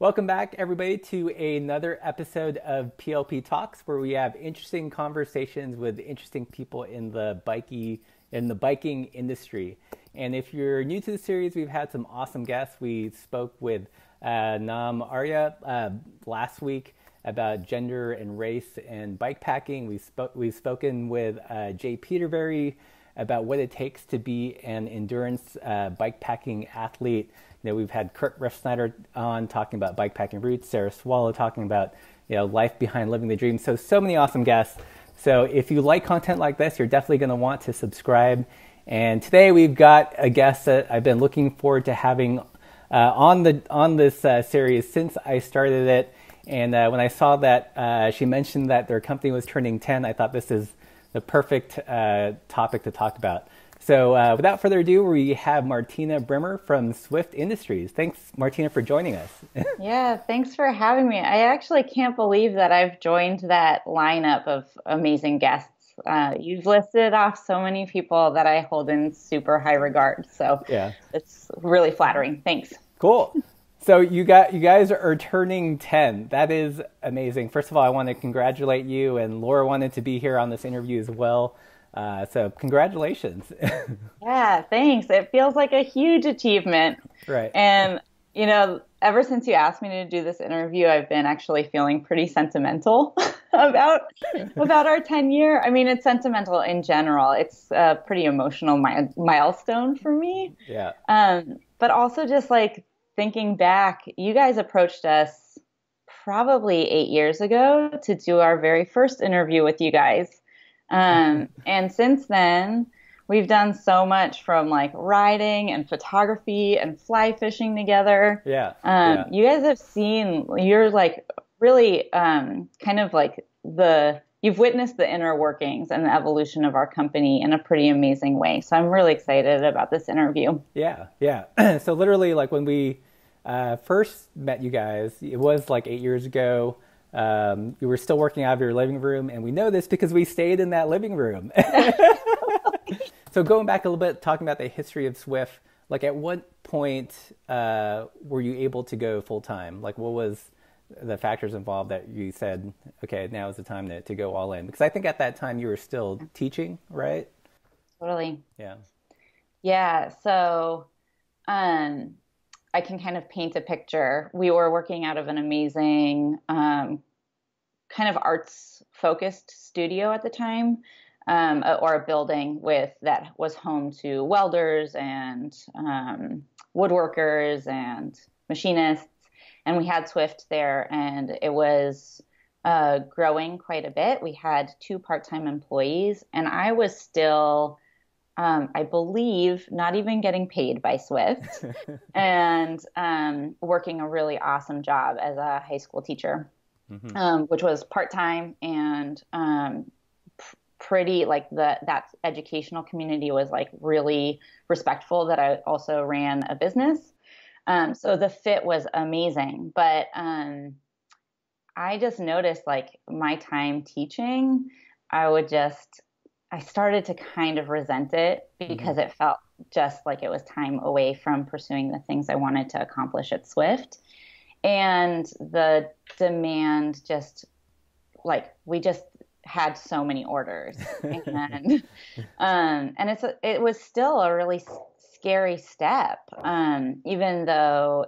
Welcome back, everybody, to another episode of PLP Talks, where we have interesting conversations with interesting people in the biking industry. And if you're new to the series, we've had some awesome guests. We spoke with Nam Arya last week about gender and race and bike packing. We've spoken with Jay Peterberry about what it takes to be an endurance bike packing athlete. We've had Kurt Refsnyder on talking about bike packing roots, Sarah Swallow talking about life behind living the dream. So many awesome guests. So if you like content like this, you're definitely going to want to subscribe. And today we've got a guest that I've been looking forward to having on this series since I started it. And when I saw that she mentioned that their company was turning 10, I thought this is the perfect topic to talk about. So without further ado, we have Martina Brimmer from Swift Industries. Thanks, Martina, for joining us. Yeah, thanks for having me. I actually can't believe that I've joined that lineup of amazing guests. You've listed off so many people that I hold in super high regard. So yeah, it's really flattering. Thanks. Cool. So you guys are turning 10. That is amazing. First of all, I want to congratulate you, and Laura wanted to be here on this interview as well. So congratulations. Yeah, thanks. It feels like a huge achievement. Right. And, ever since you asked me to do this interview, I've been actually feeling pretty sentimental about our 10-year. I mean, it's sentimental in general. It's a pretty emotional milestone for me. Yeah. But also just like thinking back, you guys approached us probably 8 years ago to do our very first interview with you guys. And since then, we've done so much from like riding and photography and fly fishing together. Yeah. You guys have seen, you're like really kind of like you've witnessed the inner workings and the evolution of our company in a pretty amazing way. So I'm really excited about this interview. Yeah. So literally, like when we first met you guys, it was like 8 years ago. You were still working out of your living room, and we know this because we stayed in that living room. So going back a little bit, talking about the history of Swift, like at what point were you able to go full time? Like what was the factors involved that you said, okay, now is the time to go all in? Because I think at that time you were still teaching, right? Totally. Yeah. Yeah. So, I can kind of paint a picture. We were working out of an amazing kind of arts-focused studio at the time, or a building that was home to welders and woodworkers and machinists. And we had Swift there, and it was growing quite a bit. We had 2 part-time employees, and I was still I believe not even getting paid by Swift and working a really awesome job as a high school teacher, which was part-time and pretty like that educational community was like really respectful that I also ran a business. So the fit was amazing, but I just noticed like my time teaching, I started to kind of resent it because it felt just like it was time away from pursuing the things I wanted to accomplish at Swift. And the demand we just had so many orders. And it was still a really scary step, even though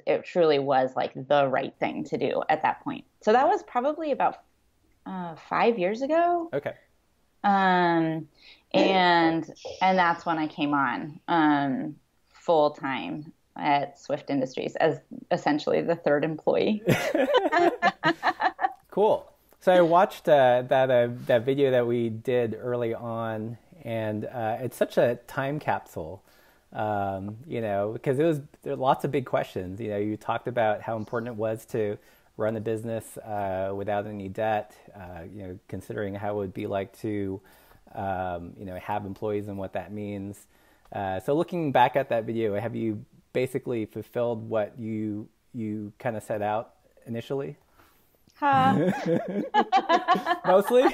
it truly was like the right thing to do at that point. So that was probably about 5 years ago. Okay. And that's when I came on full time at Swift Industries as essentially the third employee. Cool. So I watched that video that we did early on, and it's such a time capsule, because there were lots of big questions. You talked about how important it was to run a business without any debt, considering how it would be like to, have employees and what that means. So looking back at that video, have you basically fulfilled what you kind of set out initially? Mostly?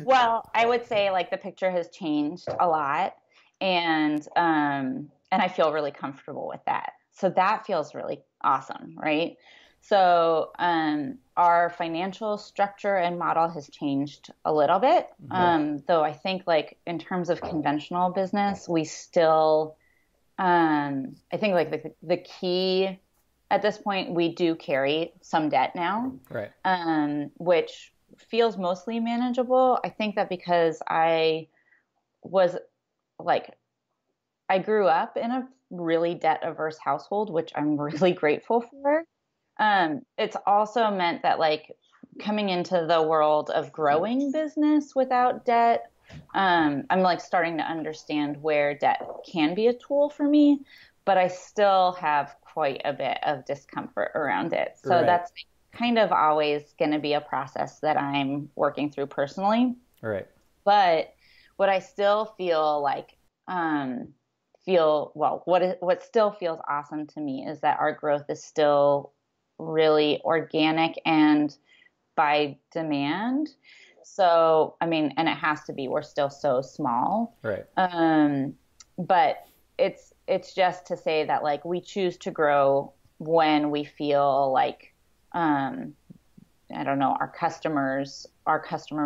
Well, I would say like the picture has changed a lot, and I feel really comfortable with that. so that feels really awesome, right? So our financial structure and model has changed a little bit. Though I think like in terms of conventional business, we still, I think like the key at this point, we do carry some debt now, Right. which feels mostly manageable. I think that because was like, I grew up in a really debt averse household, which I'm really grateful for. It's also meant that like coming into the world of growing business without debt, I'm like starting to understand where debt can be a tool for me, but I still have quite a bit of discomfort around it. So Right. that's kind of always going to be a process that I'm working through personally. Right. But what I still feel like, what still feels awesome to me is that our growth is still really organic and by demand. So, I mean, and it has to be, we're still so small. Right. But it's just to say that like we choose to grow when we feel like, I don't know, our customer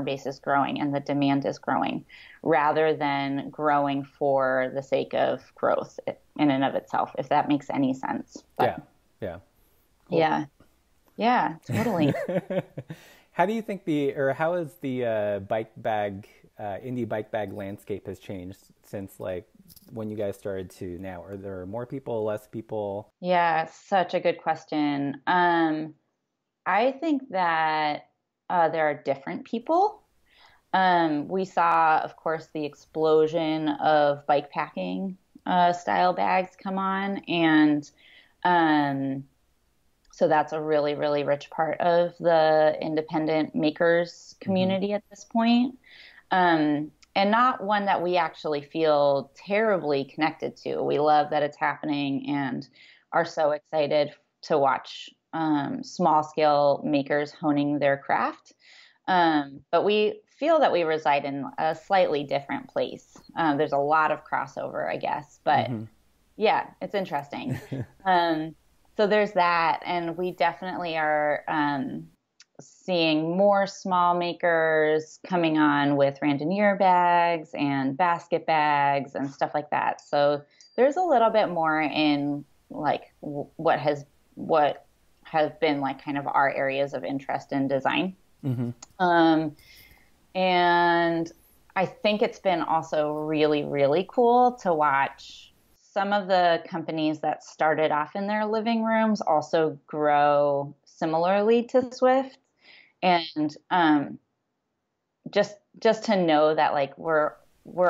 base is growing and the demand is growing rather than growing for the sake of growth in and of itself, if that makes any sense. But, Yeah. Cool. Yeah. Yeah, totally. How do you think how has the indie bike bag landscape has changed since like when you guys started to now? Are there more people, less people? Yeah, such a good question. I think that there are different people. We saw, of course, the explosion of bike packing style bags come on, and so that's a really, really rich part of the independent makers community at this point. And not one that we actually feel terribly connected to. We love that it's happening and are so excited to watch small scale makers honing their craft. But we feel that we reside in a slightly different place. There's a lot of crossover, I guess, but yeah, it's interesting. So there's that, and we definitely are seeing more small makers coming on with randonneur bags and basket bags and stuff like that. So there's a little bit more in like what has been like kind of our areas of interest in design. And I think it's been also really, really cool to watch some of the companies that started off in their living rooms also grow similarly to Swift. And just to know that like we're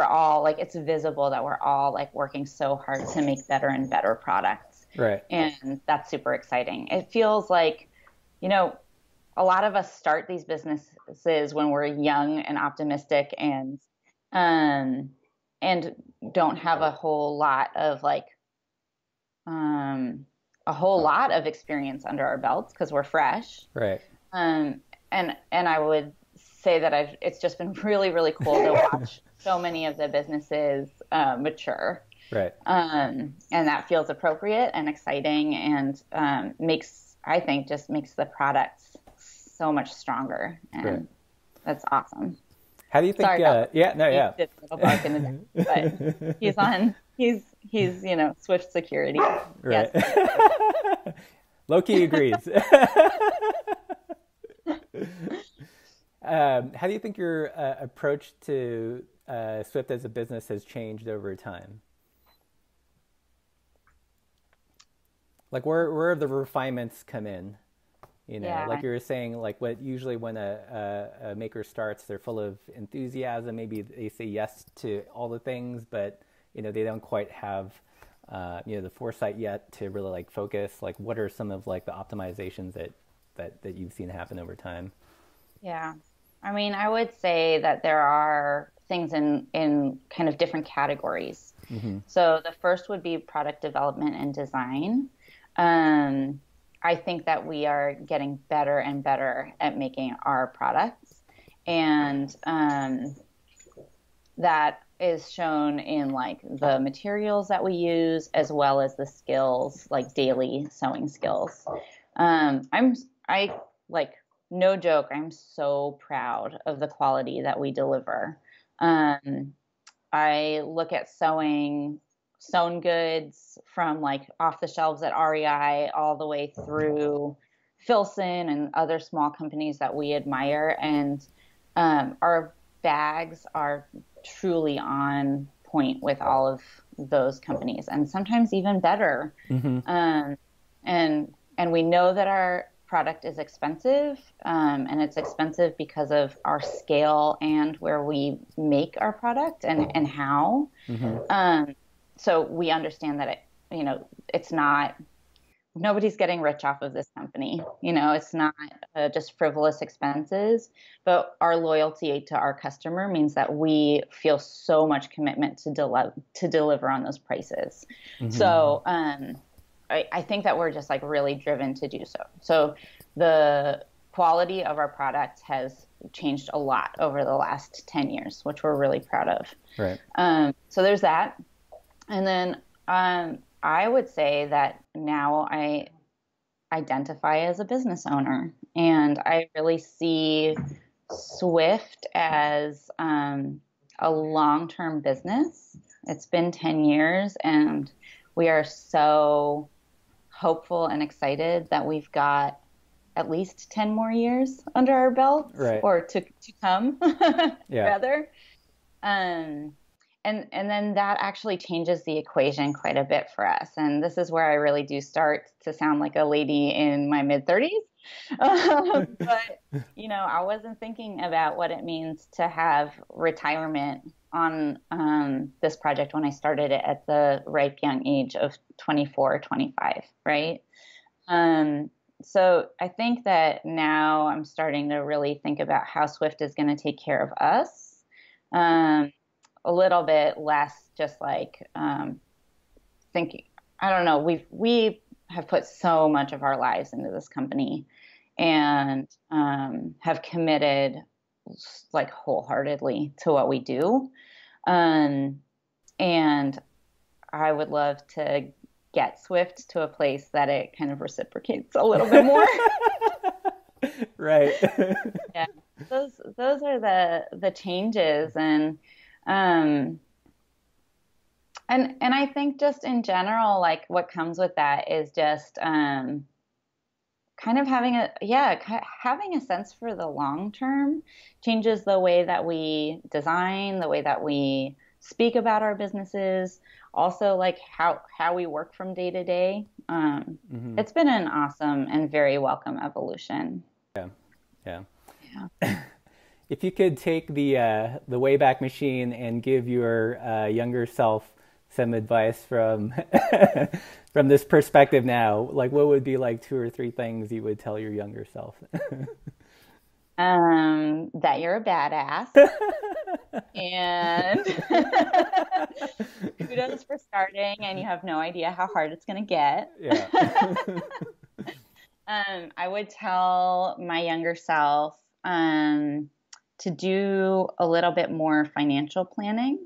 all like, it's visible that we're all like working so hard to make better and better products. Right. And that's super exciting. It feels like, you know, a lot of us start these businesses when we're young and optimistic and don't have a whole lot of like experience under our belts because we're fresh. Right. And I would say that it's just been really, really cool to watch so many of the businesses mature. Right. And that feels appropriate and exciting and makes the products so much stronger. And that's awesome. How do you think? Sorry, yeah. Did a little bark in the back, but he's Swift security. Right. Yes. Loki agrees. How do you think your approach to Swift as a business has changed over time? Like where have the refinements come in? You know, like you were saying, like usually when a maker starts, they're full of enthusiasm. Maybe they say yes to all the things, but they don't quite have the foresight yet to really like focus. Like, what are some of like the optimizations that you've seen happen over time? Yeah, I mean, I would say that there are things in kind of different categories. So the first would be product development and design. I think that we are getting better and better at making our products, and that is shown in like the materials that we use as well as the skills, like daily sewing skills. I like, no joke, I'm so proud of the quality that we deliver. I look at sewn goods from like off the shelves at REI all the way through Filson and other small companies that we admire. And our bags are truly on point with all of those companies, and sometimes even better. And we know that our product is expensive, and it's expensive because of our scale and where we make our product and how. So we understand that it's not, nobody's getting rich off of this company. It's not just frivolous expenses, but our loyalty to our customer means that we feel so much commitment to deliver on those prices. So I think that we're just like really driven to do so. So the quality of our product has changed a lot over the last 10 years, which we're really proud of. Right. So there's that. And then I would say that now I identify as a business owner, and I really see Swift as a long-term business. It's been 10 years, and we are so hopeful and excited that we've got at least 10 more years under our belt, right, or to come, yeah, rather. And then that actually changes the equation quite a bit for us. And this is where I really do start to sound like a lady in my mid-30s. But, I wasn't thinking about what it means to have retirement on this project when I started it at the ripe young age of 24, 25, right? So I think that now I'm starting to really think about how Swift is going to take care of us. A little bit less just like thinking, I don't know, we have put so much of our lives into this company and have committed like wholeheartedly to what we do. And I would love to get Swift to a place that it kind of reciprocates a little bit more. Right. Yeah. Those are the changes. And I think just in general, like what comes with that is just kind of having a sense for the long term changes the way that we design, the way that we speak about our businesses, also like how we work from day to day. It's been an awesome and very welcome evolution. Yeah. If you could take the Wayback Machine and give your younger self some advice from from this perspective now, like what would be like 2 or 3 things you would tell your younger self? That you're a badass, and kudos for starting, and you have no idea how hard it's going to get. Yeah. I would tell my younger self to do a little bit more financial planning.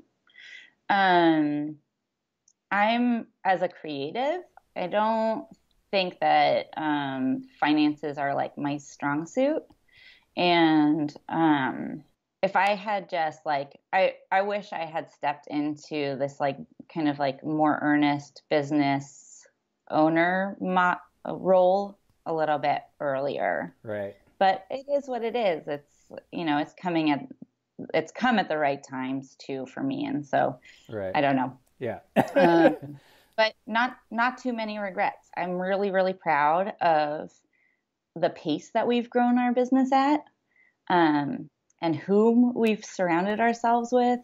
I'm, as a creative, I don't think that finances are like my strong suit. And if I had just like, I wish I had stepped into this like kind of like more earnest business owner role a little bit earlier. Right. But it is what it is. It's come at the right times too for me. And so right. I don't know. Yeah. But not too many regrets. I'm really, really proud of the pace that we've grown our business at, and whom we've surrounded ourselves with.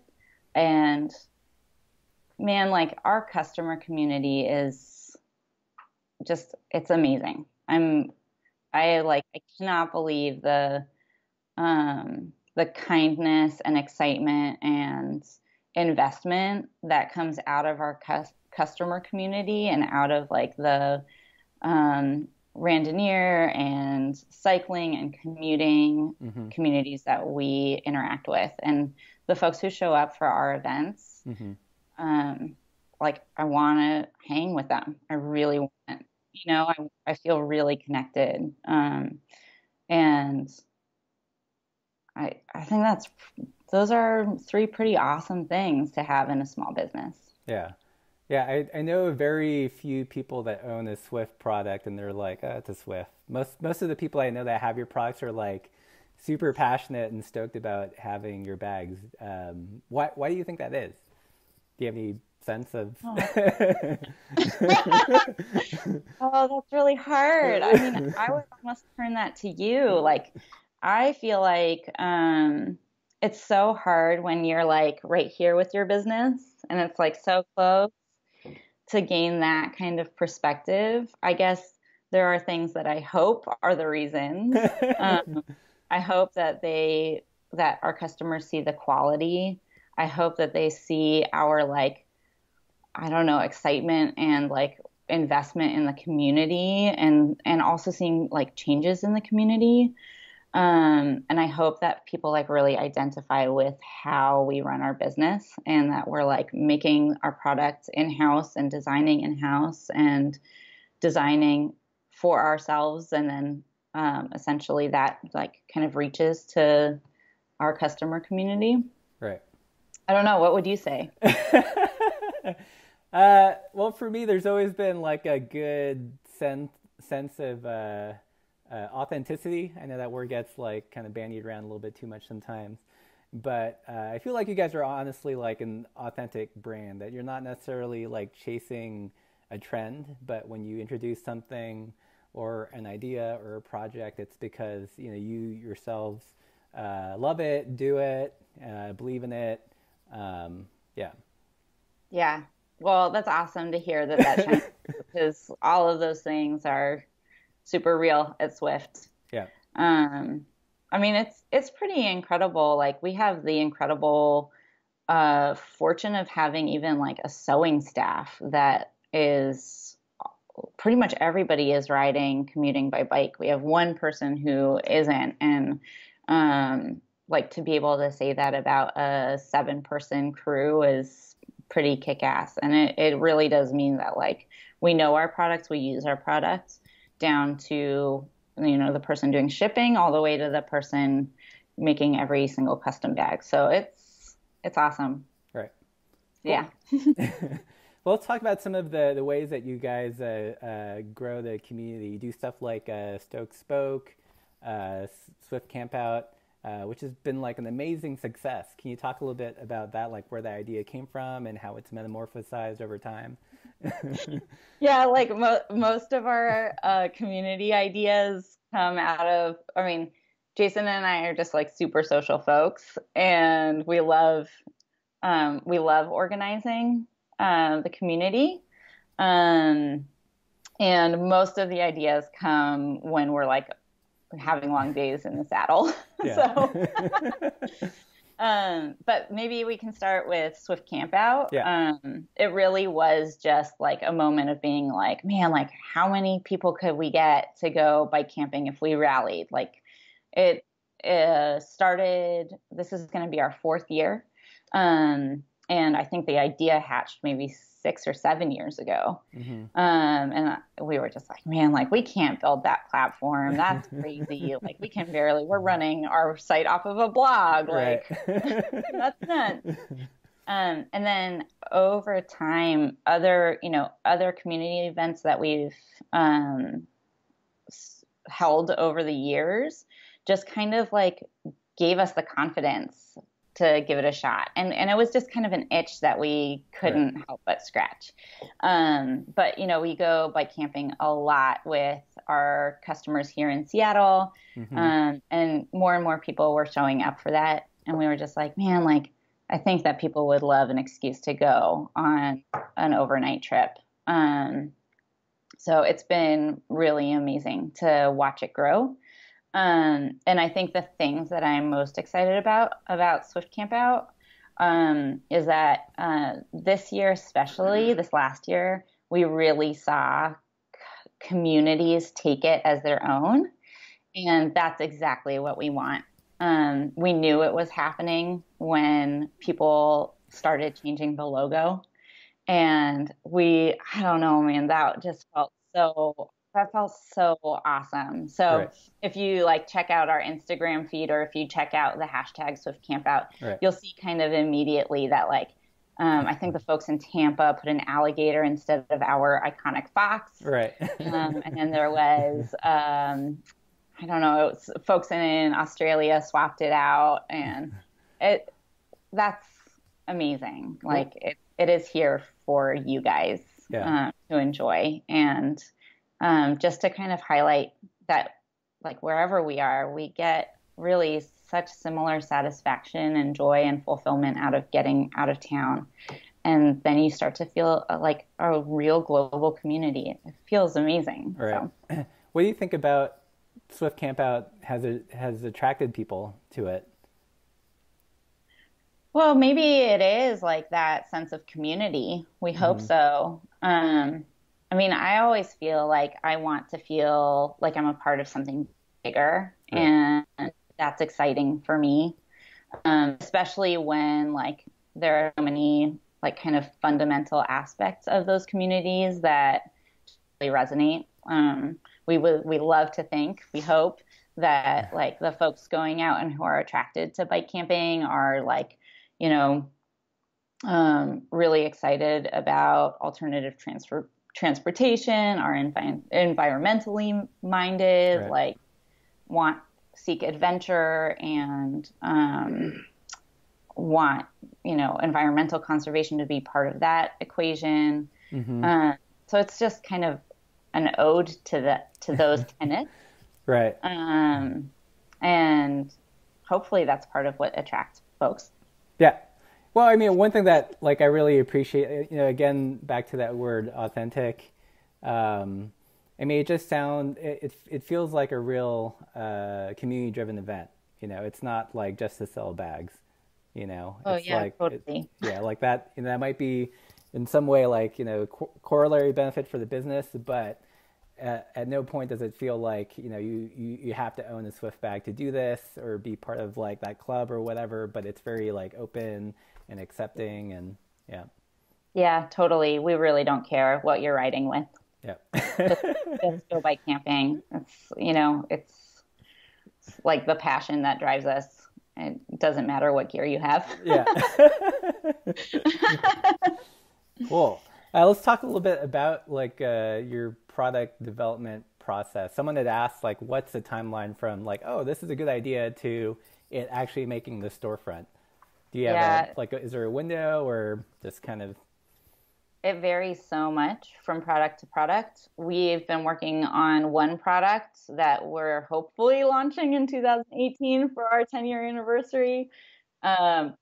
And man, like our customer community is just, it's amazing. I cannot believe the kindness and excitement and investment that comes out of our customer community and out of like the randonneur and cycling and commuting communities that we interact with. And the folks who show up for our events, Hmm. um, like I want to hang with them. I really want, I feel really connected. And I think those are three pretty awesome things to have in a small business. Yeah. Yeah, I know very few people that own a Swift product and they're like, oh, it's a Swift. Most of the people I know that have your products are like super passionate and stoked about having your bags. Why do you think that is? Do you have any sense of? Oh, oh, that's really hard. I mean, I would almost turn that to you. Like, I feel like it's so hard when you're like right here with your business and it's like so close to gain that kind of perspective. I guess there are things that I hope are the reasons. I hope that our customers see the quality. I hope that they see our like, I don't know, excitement and like investment in the community and also seeing like changes in the community. And I hope that people like really identify with how we run our business and that we're like making our products in-house and designing in-house and designing for ourselves. And then essentially that like kind of reaches to our customer community. Right. I don't know. What would you say? Well, for me, there's always been like a good sense of authenticity. I know that word gets like kind of bandied around a little bit too much sometimes, but I feel like you guys are honestly like an authentic brand. That you're not necessarily like chasing a trend, but when you introduce something or an idea or a project, it's because you yourselves love it, do it, believe in it. Yeah. Yeah. Well, that's awesome to hear that shines because all of those things are super real at Swift. Yeah. Um, I mean, it's pretty incredible. Like we have the incredible fortune of having even like a sewing staff that is pretty much everybody is riding, commuting by bike. We have one person who isn't, and like to be able to say that about a 7-person crew is pretty kick-ass. And it really does mean that like we know our products, we use our products down to the person doing shipping all the way to the person making every single custom bag. So it's awesome. Right. Yeah. Well, let's talk about some of the ways that you guys grow the community. You do stuff like Stoke Spoke, Swift Campout, which has been like an amazing success. Can you talk a little bit about that, like where the idea came from and how it's metamorphosized over time? Yeah, like most of our community ideas come out of, I mean, Jason and I are just like super social folks, and we love organizing the community. Um, and most of the ideas come when we're like having long days in the saddle. Yeah. So, but maybe we can start with Swift Campout. Yeah. It really was just like a moment of being like, man, like how many people could we get to go bike camping if we rallied? Like it started, this is going to be our 4th year. And I think the idea hatched maybe 6 or 7 years ago. Mm-hmm. And we were just like, man, like we can't build that platform. That's crazy. Like we're running our site off of a blog. Like that's nuts. And then over time, other community events that we've held over the years just kind of like gave us the confidence to give it a shot. And it was just kind of an itch that we couldn't help but scratch. But, we go bike camping a lot with our customers here in Seattle. Mm-hmm. And more people were showing up for that. And we were just like, man, like, I think that people would love an excuse to go on an overnight trip. So it's been really amazing to watch it grow. And I think the things that I'm most excited about Swift Campout is that this year, especially this last year, we really saw communities take it as their own. And that's exactly what we want. We knew it was happening when people started changing the logo. And I don't know, man, that felt so awesome. So Right. if you like check out our Instagram feed, or if you check out the hashtag Swift Campout, Right. you'll see kind of immediately that like, I think the folks in Tampa put an alligator instead of our iconic fox. Right. And then there was, I don't know, it was folks in Australia swapped it out, and that's amazing. Cool. Like it is here for you guys Yeah. to enjoy, and just to kind of highlight that, like wherever we are, we get really such similar satisfaction and joy and fulfillment out of getting out of town. And then you start to feel like a real global community. It feels amazing. Right. So. What do you think about Swift Campout has attracted people to it? Well, maybe it is like that sense of community. We hope so. I mean, I always feel like I want to feel like I'm a part of something bigger, Right. and that's exciting for me, especially when like there are so many like kind of fundamental aspects of those communities that really resonate. We love to think, we hope that like the folks going out and who are attracted to bike camping are like, you know, really excited about alternative transportation, are environmentally minded, Right. like seek adventure, and want, you know, environmental conservation to be part of that equation. So it's just kind of an ode to those tenets. Right. And hopefully that's part of what attracts folks. Yeah. Well, I mean, one thing that like I really appreciate, you know, again, back to that word authentic. I mean, it feels like a real community driven event. You know, it's not like just to sell bags, you know. Oh It's yeah, like totally. yeah, like that, you know, that might be in some way like, you know, corollary benefit for the business, but at no point does it feel like, you know, you have to own a Swift bag to do this or be part of like that club or whatever, but it's very like open and accepting, and yeah. Yeah, totally. We really don't care what you're riding with. Yeah. Just go bike camping. It's like the passion that drives us. It doesn't matter what gear you have. Yeah. Cool. Let's talk a little bit about like your product development process. Someone had asked like, what's the timeline from like, oh, this is a good idea to it actually making the storefront? Do you have is there a window, or just kind of? It varies so much from product to product. We've been working on one product that we're hopefully launching in 2018 for our 10-year anniversary,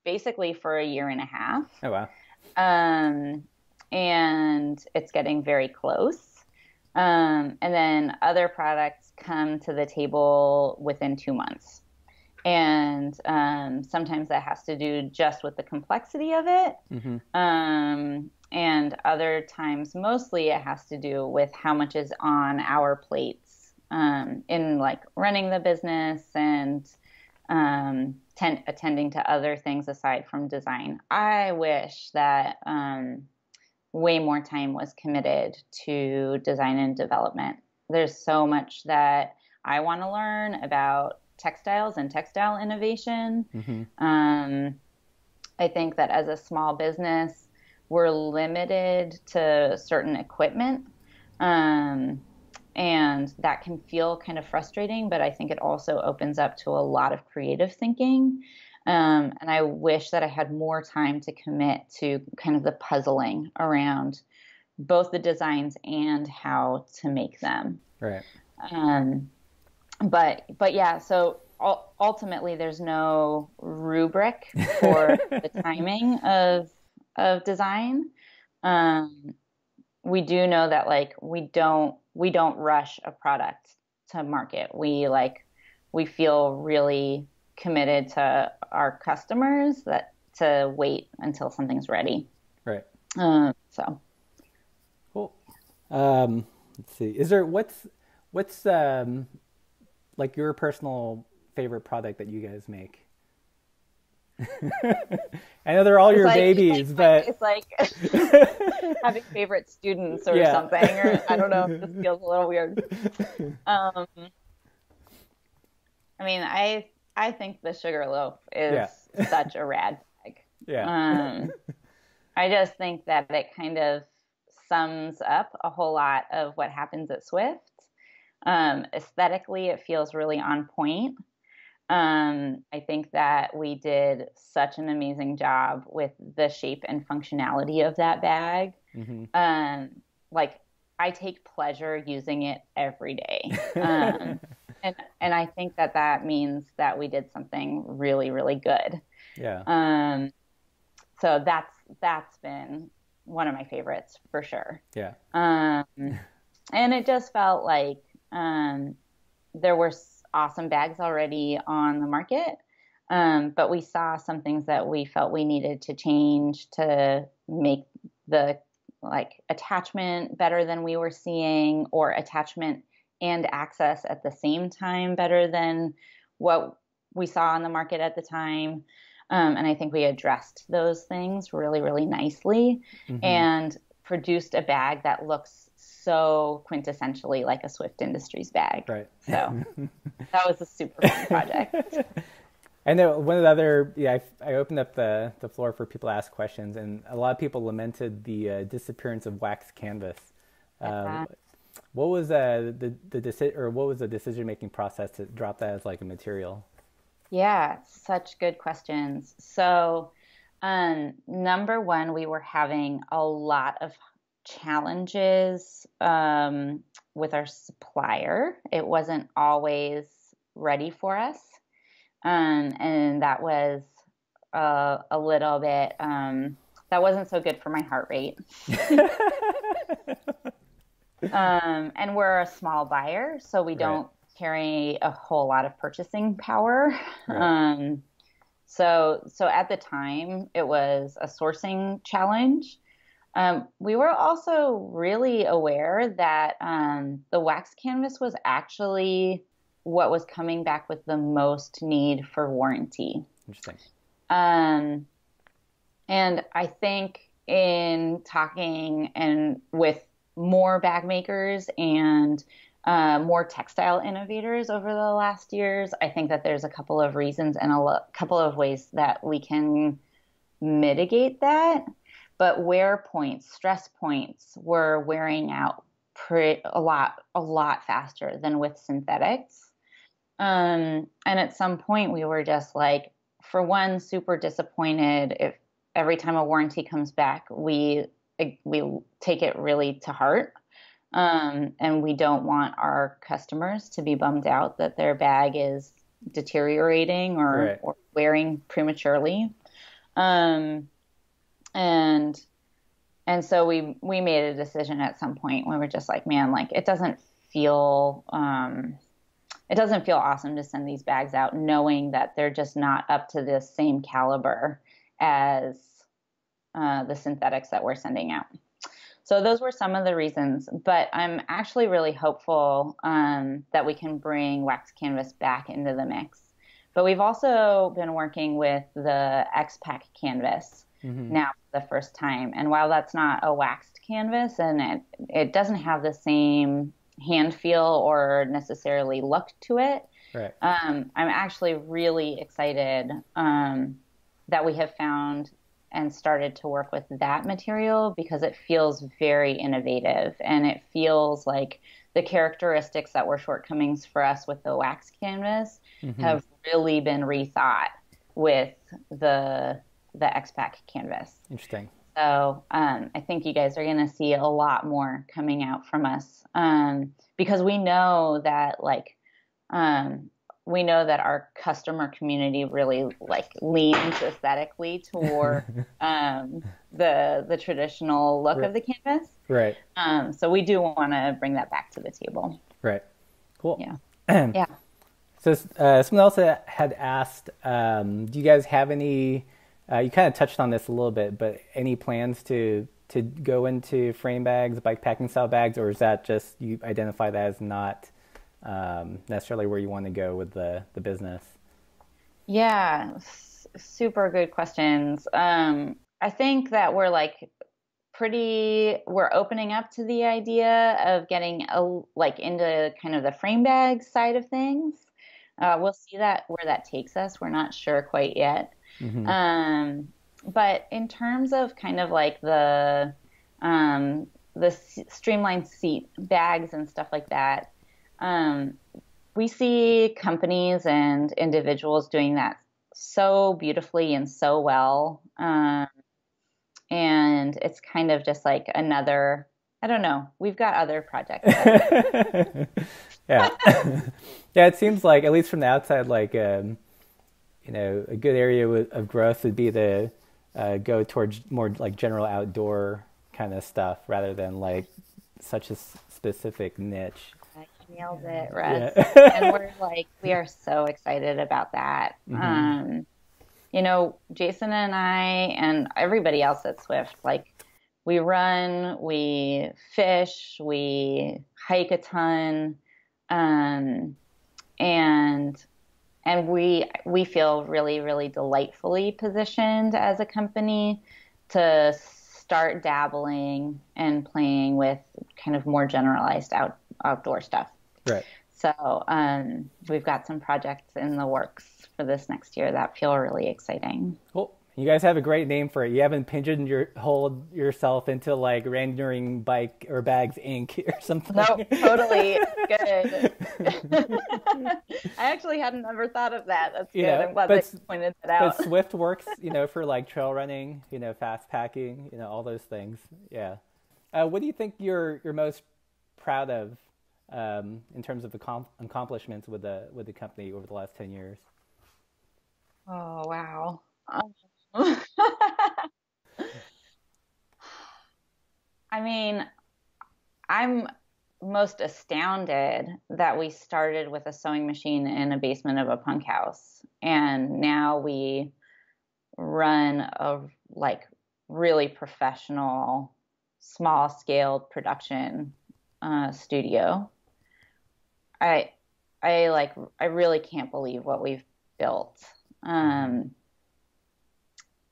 basically for a year and a half. Oh, wow. And it's getting very close. And then other products come to the table within 2 months. And sometimes that has to do just with the complexity of it. And other times, mostly it has to do with how much is on our plates in like running the business and attending to other things aside from design. I wish that way more time was committed to design and development. There's so much that I want to learn about textiles and textile innovation. I think that as a small business, we're limited to certain equipment. And that can feel kind of frustrating, but I think it also opens up to a lot of creative thinking. And I wish that I had more time to commit to kind of the puzzling around both the designs and how to make them. Right. But yeah, so ultimately there's no rubric for the timing of design. We do know that like we don't rush a product to market. We feel really committed to our customers to wait until something's ready. Right. So cool. Let's see. Is there what's like your personal favorite product that you guys make? I know they're all your like, babies, but it's like having favorite students or something, or I don't know if this feels a little weird. Um, I mean, I think the sugar loaf is yeah, such a rad bag. yeah, I just think that it kind of sums up a whole lot of what happens at Swift. Aesthetically, it feels really on point. I think that we did such an amazing job with the shape and functionality of that bag. mm-hmm. Like I take pleasure using it every day. And I think that that means that we did something really, really good. Yeah. So that's been one of my favorites for sure. Yeah. And it just felt like there were awesome bags already on the market, but we saw some things that we felt we needed to change to make the like attachment better than we were seeing, or attachment and access at the same time better than what we saw on the market at the time. And I think we addressed those things really, really nicely, mm-hmm. and produced a bag that looks so quintessentially like a Swift Industries bag. Right. So that was a super fun project. I know one of the other, I opened up the floor for people to ask questions, and a lot of people lamented the disappearance of wax canvas. What was what was the decision making process to drop that as like a material? Yeah, such good questions. So, number one, we were having a lot of challenges with our supplier. It wasn't always ready for us. And that was a little bit, that wasn't so good for my heart rate. And we're a small buyer, so we don't carry a whole lot of purchasing power. Right. So at the time, it was a sourcing challenge. We were also really aware that the wax canvas was actually what was coming back with the most need for warranty. Interesting. And I think in talking and with more bag makers and more textile innovators over the last years, I think that there's a couple of reasons and couple of ways that we can mitigate that. But wear points, stress points were wearing out a lot faster than with synthetics. And at some point we were just like, for one, super disappointed if every time a warranty comes back, we take it really to heart. And we don't want our customers to be bummed out that their bag is deteriorating or wearing prematurely. And so we made a decision at some point when we were just like, man, like it doesn't feel awesome to send these bags out knowing that they're just not up to the same caliber as the synthetics that we're sending out. So those were some of the reasons, but I'm actually really hopeful that we can bring wax canvas back into the mix. But we've also been working with the X-Pack canvas now for the first time. And while that's not a waxed canvas and it doesn't have the same hand feel or necessarily look to it, I'm actually really excited that we have found and started to work with that material because it feels very innovative and it feels like the characteristics that were shortcomings for us with the wax canvas have really been rethought with the X-Pack canvas. Interesting. So I think you guys are going to see a lot more coming out from us because we know that our customer community really leans aesthetically toward the traditional look of the canvas. Right. So we do want to bring that back to the table. Right. Cool. Yeah. Yeah. So someone else had asked, do you guys have any? You kind of touched on this a little bit, but any plans to go into frame bags, bike packing style bags, or is that just you identify that as not necessarily where you want to go with the business? Yeah. super good questions. I think that we're opening up to the idea of getting like into kind of the frame bag side of things. We'll see that where that takes us. We're not sure quite yet. Hmm. Um, but in terms of kind of like um, streamlined seat bags and stuff like that, um, we see companies and individuals doing that so beautifully and so well. And it's kind of just like another, I don't know, we've got other projects Yeah. Yeah, it seems like, at least from the outside, like, a good area of growth would be to go towards more like general outdoor kind of stuff rather than like such a specific niche. You nailed it, Russ. Yeah. And we are so excited about that. Hmm. Jason and I and everybody else at Swift, like we run, we fish, we hike a ton, um, and we feel really, really delightfully positioned as a company to start dabbling and playing with kind of more generalized outdoor stuff. Right. So we've got some projects in the works for this next year that feel really exciting. Cool. You guys have a great name for it. You haven't hold yourself into like Randonneuring Bike or Bags Inc. or something. No, totally. Good. I actually hadn't ever thought of that. That's good. I'm glad that you pointed that out. But Swift works, for like trail running, fast packing, all those things. Yeah. What do you think you're most proud of in terms of accomplishments with the company over the last 10 years? Oh, wow. I mean, I'm most astounded that we started with a sewing machine in a basement of a punk house, and now we run a like really professional, small-scale production studio. I I really can't believe what we've built. Um,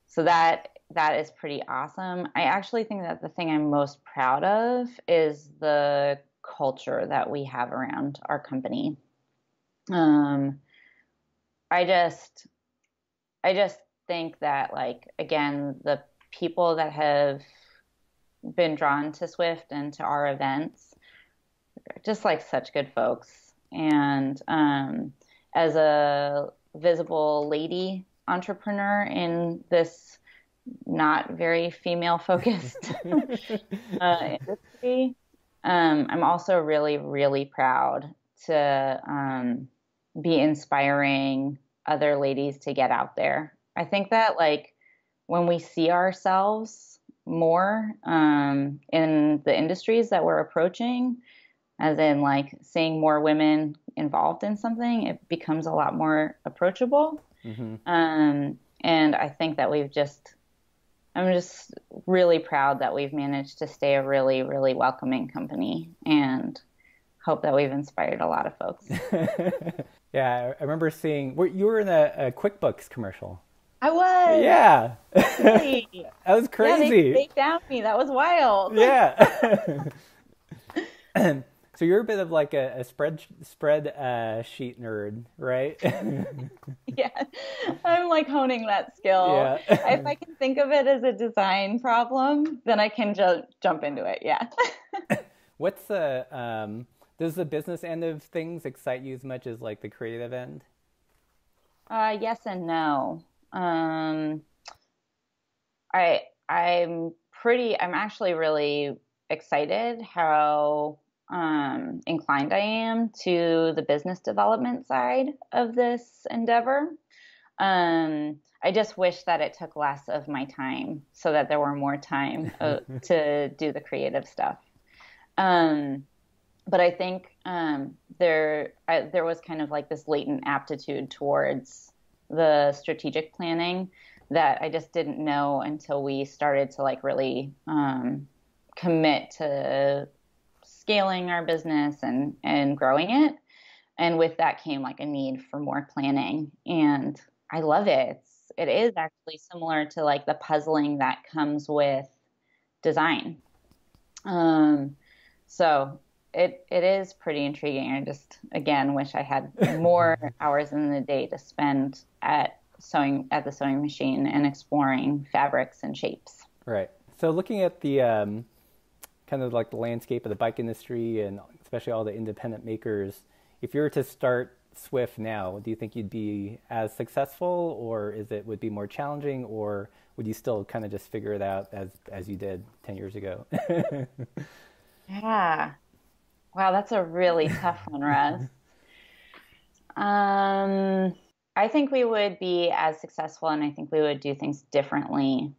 so that is pretty awesome. I actually think that the thing I'm most proud of is the culture that we have around our company. Um, I just I just think that like again, the people that have been drawn to Swift and to our events are just like such good folks. And as a visible lady entrepreneur in this not very female focused industry, I'm also really, really proud to be inspiring other ladies to get out there. I think that like when we see ourselves more in the industries that we're approaching, as in like seeing more women involved in something, it becomes a lot more approachable. Hmm. And I think that I'm just really proud that we've managed to stay a really, really welcoming company and hope that we've inspired a lot of folks. Yeah, I remember seeing you were in a QuickBooks commercial. I was. Yeah. Really? That was crazy. Yeah, they found me. That was wild. Yeah. So you're a bit of like a spread sheet nerd, right? Yeah, I'm like honing that skill. Yeah. If I can think of it as a design problem, then I can jump into it. Yeah. What's does the business end of things excite you as much as like the creative end? Yes and no. I'm actually really excited how inclined I am to the business development side of this endeavor. I just wish that it took less of my time so that there were more time to do the creative stuff. But I think there was kind of like this latent aptitude towards the strategic planning that I just didn't know until we started to like really commit to scaling our business and growing it. And with that came like a need for more planning. And I love it. it is actually similar to like the puzzling that comes with design. So it is pretty intriguing. I just, again, wish I had more hours in the day to spend at the sewing machine and exploring fabrics and shapes. Right. So looking at the kind of like the landscape of the bike industry and especially all the independent makers, if you were to start Swift now, do you think you'd be as successful, or would be more challenging, or would you still kind of just figure it out as you did 10 years ago? Yeah. Wow, that's a really tough one, Russ. I think we would be as successful, and I think we would do things differently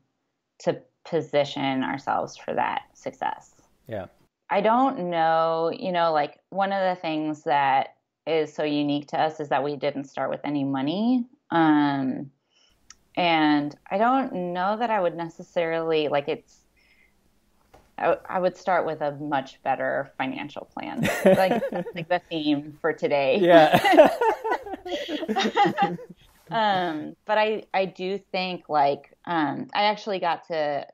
to position ourselves for that success. Yeah. I don't know, like one of the things that is so unique to us is that we didn't start with any money. And I don't know that I would necessarily I would start with a much better financial plan. Like that's like the theme for today. Yeah. But I do think like I actually got to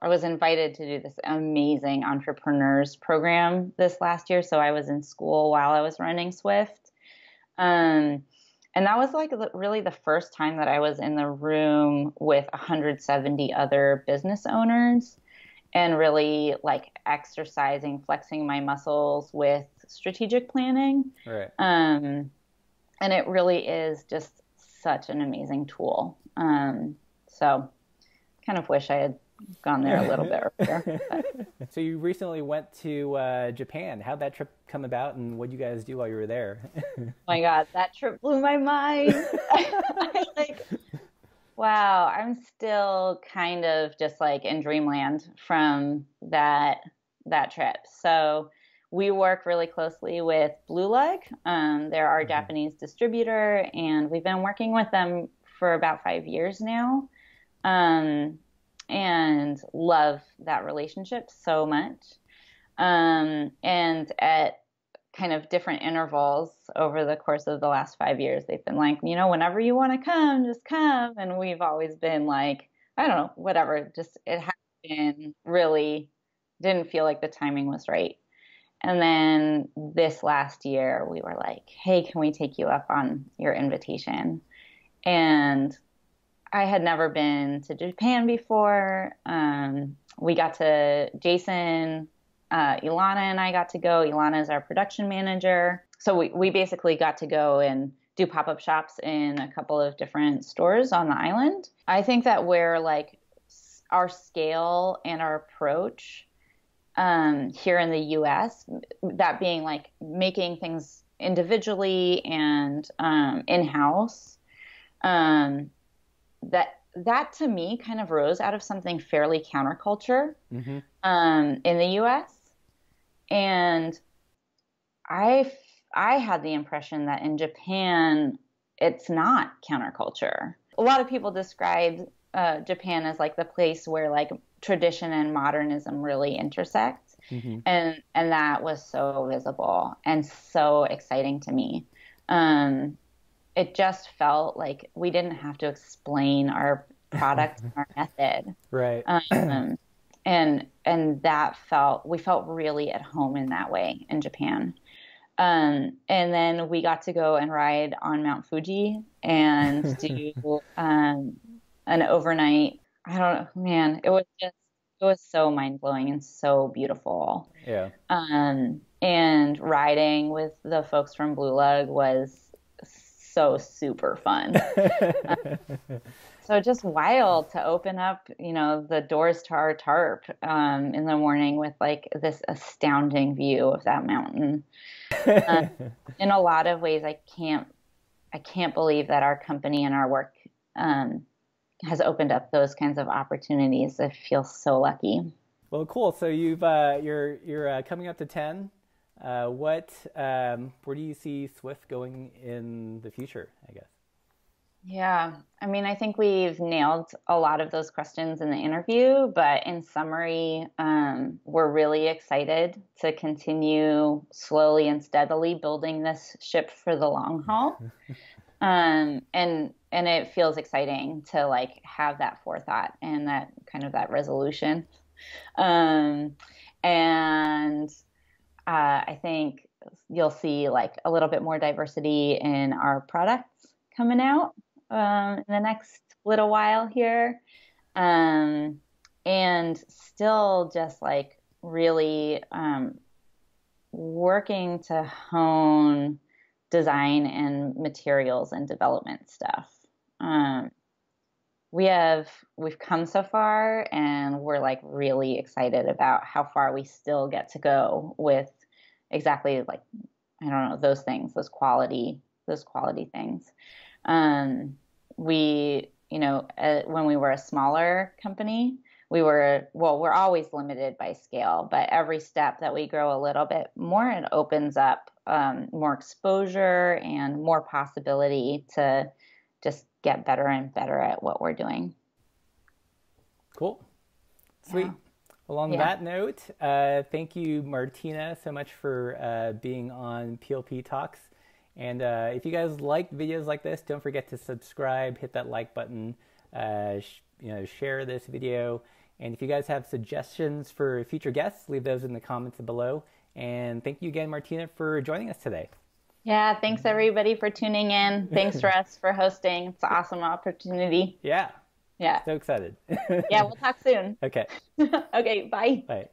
I was invited to do this amazing entrepreneurs program this last year. So I was in school while I was running Swift. And that was like really the first time that I was in the room with 170 other business owners and really like exercising, flexing my muscles with strategic planning. Right. And it really is just such an amazing tool. So kind of wish I had gone there a little bit earlier. But. So you recently went to Japan. How'd that trip come about, and what did you guys do while you were there? Oh my God, that trip blew my mind. Wow, I'm still kind of just like in dreamland from that trip. So we work really closely with Blue Lug. They're our Japanese distributor, and we've been working with them for about 5 years now. And love that relationship so much. And at kind of different intervals over the course of the last 5 years, they've been like, whenever you want to come, just come. And we've always been like, I don't know, whatever. Just it has been really, didn't feel like the timing was right. And then this last year, we were like, hey, can we take you up on your invitation? And I had never been to Japan before. We got to Jason, Ilana and I got to go. Ilana is our production manager. So we basically got to go and do pop-up shops in a couple of different stores on the island. I think that where like our scale and our approach here in the US, that being like making things individually and in-house, that to me kind of rose out of something fairly counterculture in the US. And I had the impression that in Japan, it's not counterculture. A lot of people describe Japan as like the place where like tradition and modernism really intersect. And that was so visible and so exciting to me. It just felt like we didn't have to explain our product and our method. Right. And we felt really at home in that way in Japan. And then we got to go and ride on Mount Fuji and do an overnight. I don't know, man, it was so mind blowing and so beautiful. Yeah. And riding with the folks from Blue Lug was so super fun. So just wild to open up, the doors to our tarp in the morning with like this astounding view of that mountain. In a lot of ways, I can't believe that our company and our work has opened up those kinds of opportunities. I feel so lucky. Well, cool. So you're coming up to 10. Where do you see Swift going in the future, I guess? Yeah, I mean, I think we've nailed a lot of those questions in the interview, but in summary, we're really excited to continue slowly and steadily building this ship for the long haul. And and it feels exciting to like have that forethought and that kind of that resolution. Um, and I think you'll see like a little bit more diversity in our products coming out in the next little while here. Um, and still just like really working to hone design and materials and development stuff. Um, we've come so far, and we're like really excited about how far we still get to go with exactly like, I don't know, those things, those quality things. We, when we were a smaller company, we're always limited by scale, but every step that we grow a little bit more, it opens up more exposure and more possibility to just get better and better at what we're doing. Cool. Sweet. Yeah. Well, on that note, thank you, Martina, so much for being on PLP Talks. And if you guys like videos like this, don't forget to subscribe, hit that like button, share this video. And if you guys have suggestions for future guests, leave those in the comments below. And thank you again, Martina, for joining us today. Yeah, thanks everybody for tuning in. Thanks Russ for hosting. It's an awesome opportunity. Yeah. Yeah. So excited. Yeah, we'll talk soon. Okay. Okay, bye. Bye.